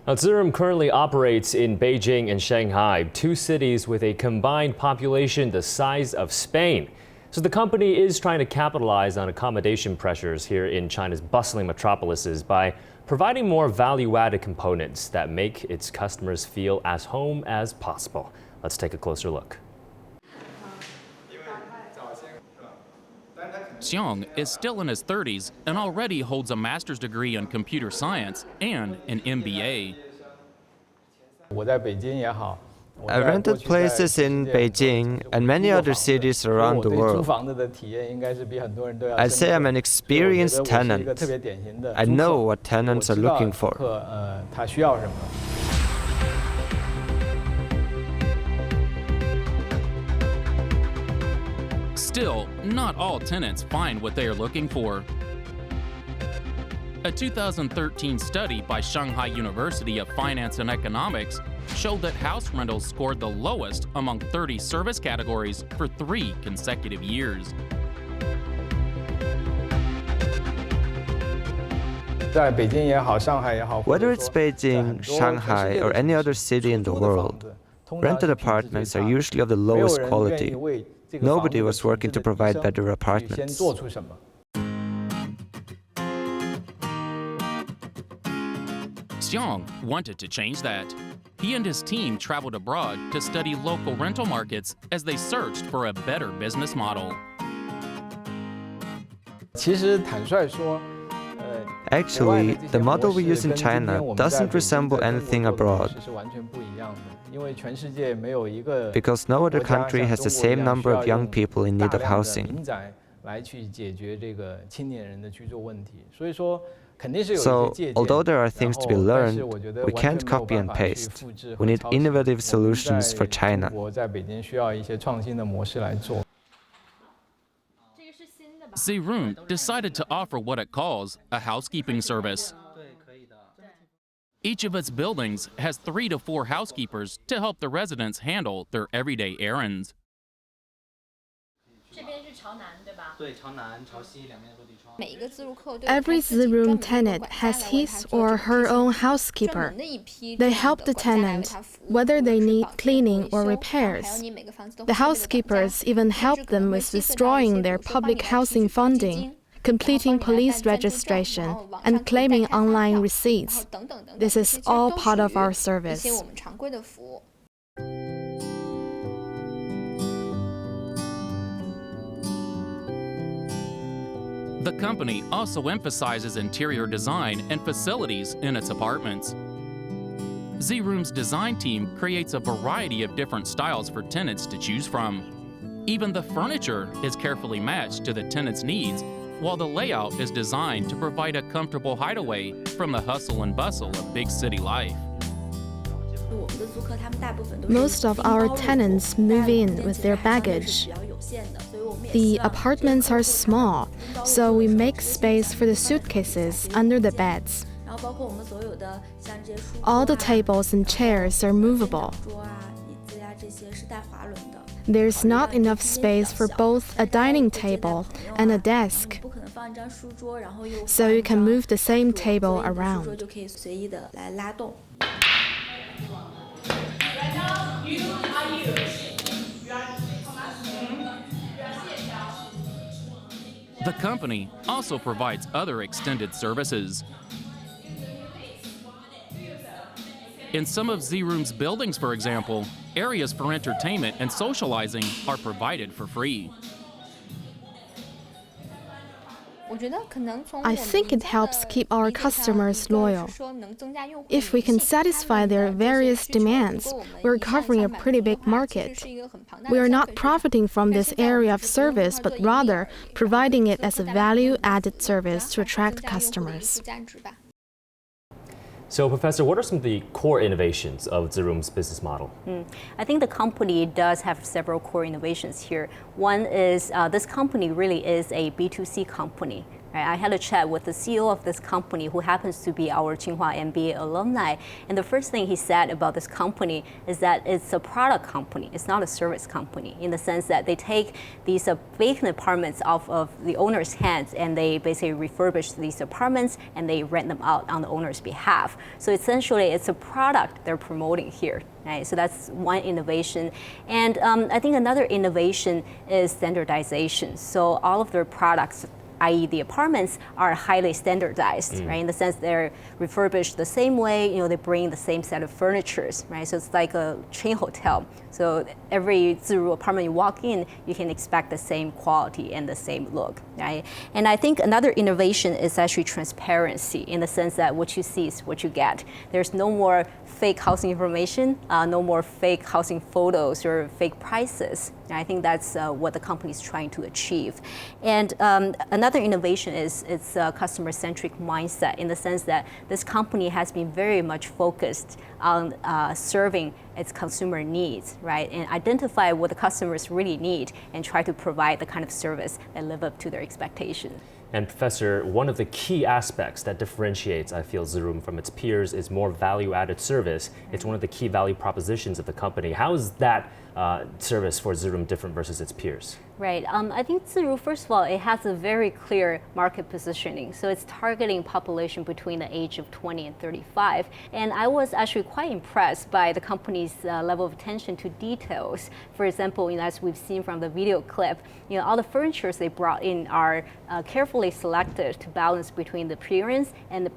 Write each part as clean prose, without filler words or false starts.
Now, Ziroom currently operates in Beijing and Shanghai, two cities with a combined population the size of Spain. So the company is trying to capitalize on accommodation pressures here in China's bustling metropolises by providing more value-added components that make its customers feel as home as possible. Let's take a closer look. Xiong is still in his 30s and already holds a master's degree in computer science and an MBA. I rented places in Beijing and many other cities around the world. I'd say I'm an experienced tenant. I know what tenants are looking for. Still, not all tenants find what they are looking for. A 2013 study by Shanghai University of Finance and Economics showed that house rentals scored the lowest among 30 service categories for 3 consecutive years. Whether it's Beijing, Shanghai, or any other city in the world, rented apartments are usually of the lowest quality. Nobody was working to provide better apartments. Xiong wanted to change that. He and his team traveled abroad to study local rental markets as they searched for a better business model. Actually, the model we use in China doesn't resemble anything abroad, because no other country has the same number of young people in need of housing. So, although there are things to be learned, we can't copy and paste. We need innovative solutions for China. Ziroom decided to offer what it calls a housekeeping service. Each of its buildings has 3 to 4 housekeepers to help the residents handle their everyday errands. Every Ziroom tenant has his or her own housekeeper. They help the tenant, whether they need cleaning or repairs. The housekeepers even help them with withdrawing their public housing funding, completing police registration, and claiming online receipts. This is all part of our service. The company also emphasizes interior design and facilities in its apartments. Ziroom's design team creates a variety of different styles for tenants to choose from. Even the furniture is carefully matched to the tenant's needs, while the layout is designed to provide a comfortable hideaway from the hustle and bustle of big city life. Most of our tenants move in with their baggage. The apartments are small, so we make space for the suitcases under the beds. All the tables and chairs are movable. There's not enough space for both a dining table and a desk, so you can move the same table around. The company also provides other extended services. In some of Ziroom's buildings, for example, areas for entertainment and socializing are provided for free. I think it helps keep our customers loyal. If we can satisfy their various demands, we're covering a pretty big market. We are not profiting from this area of service, but rather providing it as a value-added service to attract customers. So, Professor, what are some of the core innovations of Ziroom's business model? I think the company does have several core innovations here. One is this company really is a B2C company. Right? I had a chat with the CEO of this company who happens to be our Tsinghua MBA alumni. And the first thing he said about this company is that it's a product company. It's not a service company, in the sense that they take these vacant apartments off of the owner's hands and they basically refurbish these apartments and they rent them out on the owner's behalf. So essentially, it's a product they're promoting here. Right? So that's one innovation. And I think another innovation is standardization. So all of their products, i.e. the apartments, are highly standardized, right? In the sense they're refurbished the same way, they bring the same set of furnitures, right? So it's like a chain hotel. So every Ziroom apartment you walk in, you can expect the same quality and the same look, right? And I think another innovation is actually transparency, in the sense that what you see is what you get. There's no more fake housing information, no more fake housing photos or fake prices. And I think that's what the company is trying to achieve. And another innovation is its customer-centric mindset, in the sense that this company has been very much focused on serving its consumer needs, right? And identify what the customers really need and try to provide the kind of service that live up to their expectations. And Professor, one of the key aspects that differentiates, I feel, Ziroom from its peers is more value-added service. It's one of the key value propositions of the company. How is that service for Ziroom different versus its peers? Right. I think Ziroom, first of all, it has a very clear market positioning. So it's targeting population between the age of 20 and 35. And I was actually quite impressed by the company's level of attention to details. For example, as we've seen from the video clip, all the furnitures they brought in are carefully selected to balance between the appearance and the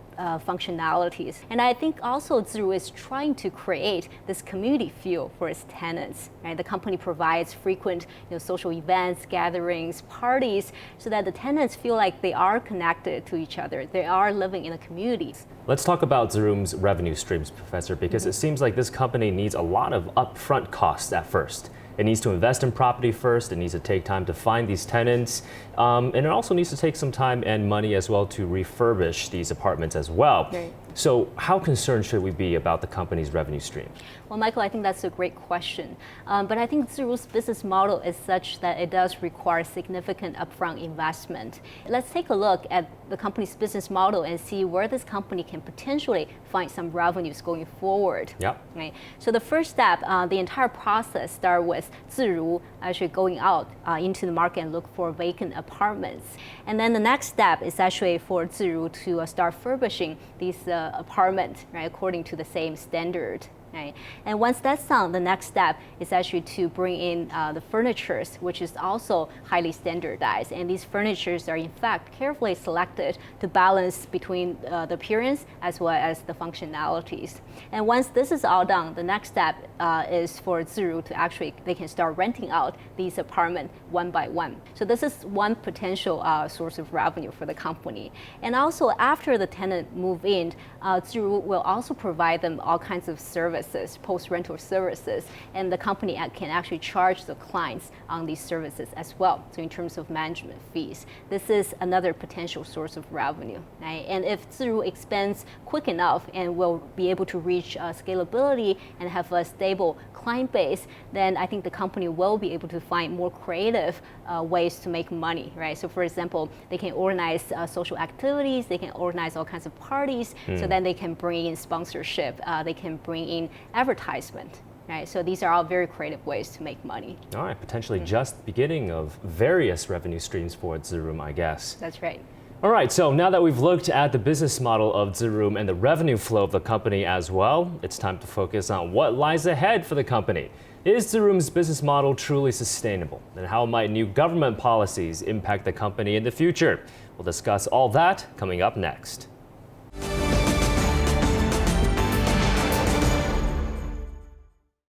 functionalities. And I think also Ziroom is trying to create this community feel for its tenants. Right? The company provides frequent social events, gatherings, parties, so that the tenants feel like they are connected to each other. They are living in a community. Let's talk about Ziroom's revenue streams, Professor, because it seems like this company needs a lot of upfront costs at first. It needs to invest in property first. It needs to take time to find these tenants. And it also needs to take some time and money as well to refurbish these apartments as well. Right. So how concerned should we be about the company's revenue stream? Well, Michael, I think that's a great question. But I think Ziroom's business model is such that it does require significant upfront investment. Let's take a look at the company's business model and see where this company can potentially find some revenues going forward. Yep. Right? So the first step, the entire process starts with Ziroom actually going out into the market and look for vacant apartments. And then the next step is actually for Ziroom to start furbishing these apartments, right, according to the same standard. Right? And once that's done, the next step is actually to bring in the furnitures, which is also highly standardized. And these furnitures are in fact carefully selected to balance between the appearance as well as the functionalities. And once this is all done, the next step is for Ziroom to actually, they can start renting out these apartments one by one. So this is one potential source of revenue for the company. And also after the tenant move in, Ziroom will also provide them all kinds of services, post-rental services, and the company can actually charge the clients on these services as well. So in terms of management fees, this is another potential source of revenue. Right? And if Ziroom expands quick enough and will be able to reach scalability and have a stable client base, then I think the company will be able to find more creative ways to make money. Right? So for example, they can organize social activities, they can organize all kinds of parties, so then they can bring in sponsorship, they can bring in advertisement. Right, so these are all very creative ways to make money. All right, potentially just the beginning of various revenue streams for Ziroom, I guess. That's right. All right, so now that we've looked at the business model of Ziroom and the revenue flow of the company as well, it's time to focus on what lies ahead for the company. Is Ziroom's business model truly sustainable? And how might new government policies impact the company in the future? We'll discuss all that coming up next.